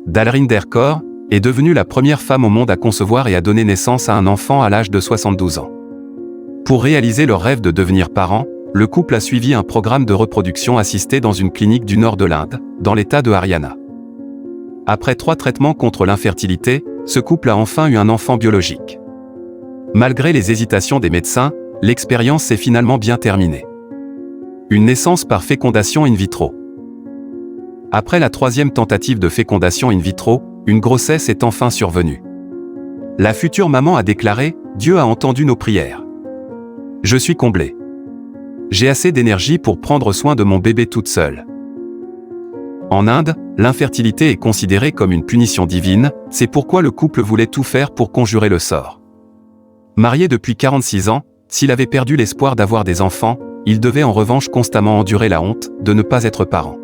Dalrymder Kaur est devenue la première femme au monde à concevoir et à donner naissance à un enfant à l'âge de 72 ans. Pour réaliser leur rêve de devenir parents, le couple a suivi un programme de reproduction assistée dans une clinique du nord de l'Inde, dans l'État de Haryana. Après 3 traitements contre l'infertilité, ce couple a enfin eu un enfant biologique. Malgré les hésitations des médecins, l'expérience s'est finalement bien terminée. Une naissance par fécondation in vitro. Après la 3e tentative de fécondation in vitro, une grossesse est enfin survenue. La future maman a déclaré « Dieu a entendu nos prières. Je suis comblée. J'ai assez d'énergie pour prendre soin de mon bébé toute seule. » En Inde, l'infertilité est considérée comme une punition divine, c'est pourquoi le couple voulait tout faire pour conjurer le sort. Marié depuis 46 ans, s'il avait perdu l'espoir d'avoir des enfants, il devait en revanche constamment endurer la honte de ne pas être parent.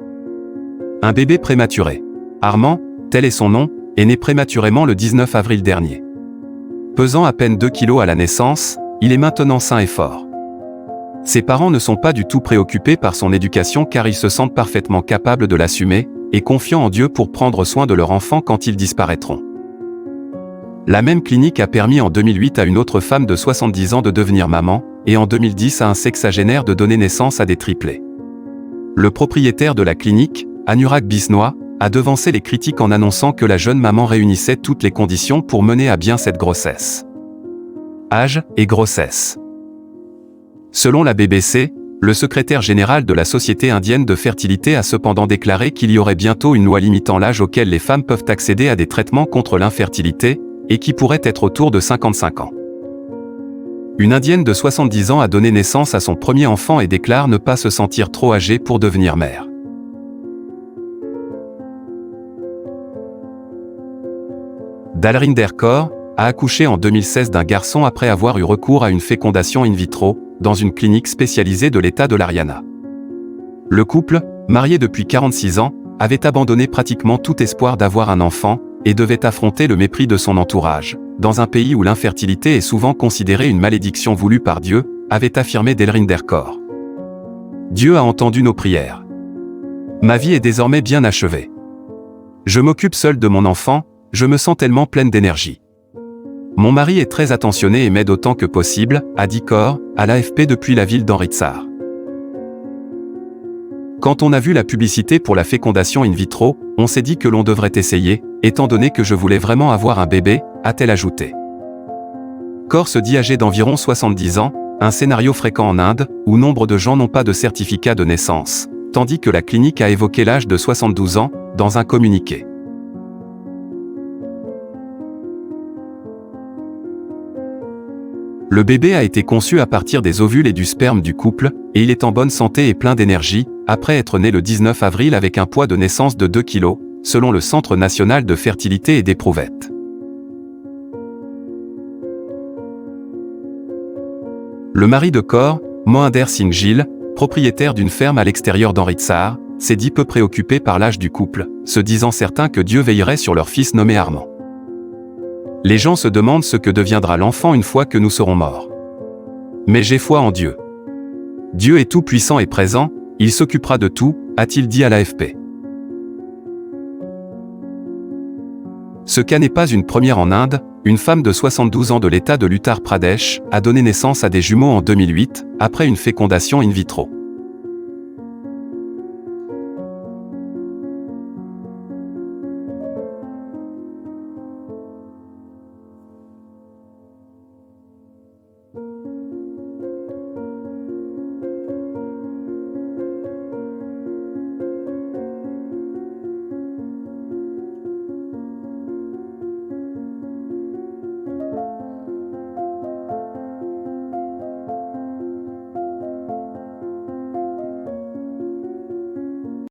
Un bébé prématuré. Armand, tel est son nom, est né prématurément le 19 avril dernier. Pesant à peine 2 kilos à la naissance, il est maintenant sain et fort. Ses parents ne sont pas du tout préoccupés par son éducation car ils se sentent parfaitement capables de l'assumer, et confiants en Dieu pour prendre soin de leur enfant quand ils disparaîtront. La même clinique a permis en 2008 à une autre femme de 70 ans de devenir maman, et en 2010 à un sexagénaire de donner naissance à des triplés. Le propriétaire de la clinique, Anurag Bisnois, a devancé les critiques en annonçant que la jeune maman réunissait toutes les conditions pour mener à bien cette grossesse. Âge et grossesse. Selon la BBC, le secrétaire général de la Société indienne de fertilité a cependant déclaré qu'il y aurait bientôt une loi limitant l'âge auquel les femmes peuvent accéder à des traitements contre l'infertilité, et qui pourrait être autour de 55 ans. Une Indienne de 70 ans a donné naissance à son premier enfant et déclare ne pas se sentir trop âgée pour devenir mère. Dalrymder Kaur a accouché en 2016 d'un garçon après avoir eu recours à une fécondation in vitro, dans une clinique spécialisée de l'État de l'Haryana. Le couple, marié depuis 46 ans, avait abandonné pratiquement tout espoir d'avoir un enfant, et devait affronter le mépris de son entourage, dans un pays où l'infertilité est souvent considérée une malédiction voulue par Dieu, avait affirmé Dalrymder Kaur. Dieu a entendu nos prières. Ma vie est désormais bien achevée. Je m'occupe seule de mon enfant, je me sens tellement pleine d'énergie. Mon mari est très attentionné et m'aide autant que possible, a dit Kaur, à l'AFP depuis la ville d'Amritsar. Quand on a vu la publicité pour la fécondation in vitro, on s'est dit que l'on devrait essayer, étant donné que je voulais vraiment avoir un bébé, a-t-elle ajouté. Kaur se dit âgé d'environ 70 ans, un scénario fréquent en Inde, où nombre de gens n'ont pas de certificat de naissance, tandis que la clinique a évoqué l'âge de 72 ans, dans un communiqué. Le bébé a été conçu à partir des ovules et du sperme du couple, et il est en bonne santé et plein d'énergie, après être né le 19 avril avec un poids de naissance de 2 kg, selon le Centre national de fertilité et d'éprouvettes. Le mari de Kaur, Mohinder Singh Gill, propriétaire d'une ferme à l'extérieur d'Amritsar, s'est dit peu préoccupé par l'âge du couple, se disant certain que Dieu veillerait sur leur fils nommé Armand. Les gens se demandent ce que deviendra l'enfant une fois que nous serons morts. Mais j'ai foi en Dieu. Dieu est tout-puissant et présent, il s'occupera de tout, a-t-il dit à l'AFP. Ce cas n'est pas une première en Inde, une femme de 72 ans de l'État de l'Uttar Pradesh a donné naissance à des jumeaux en 2008, après une fécondation in vitro.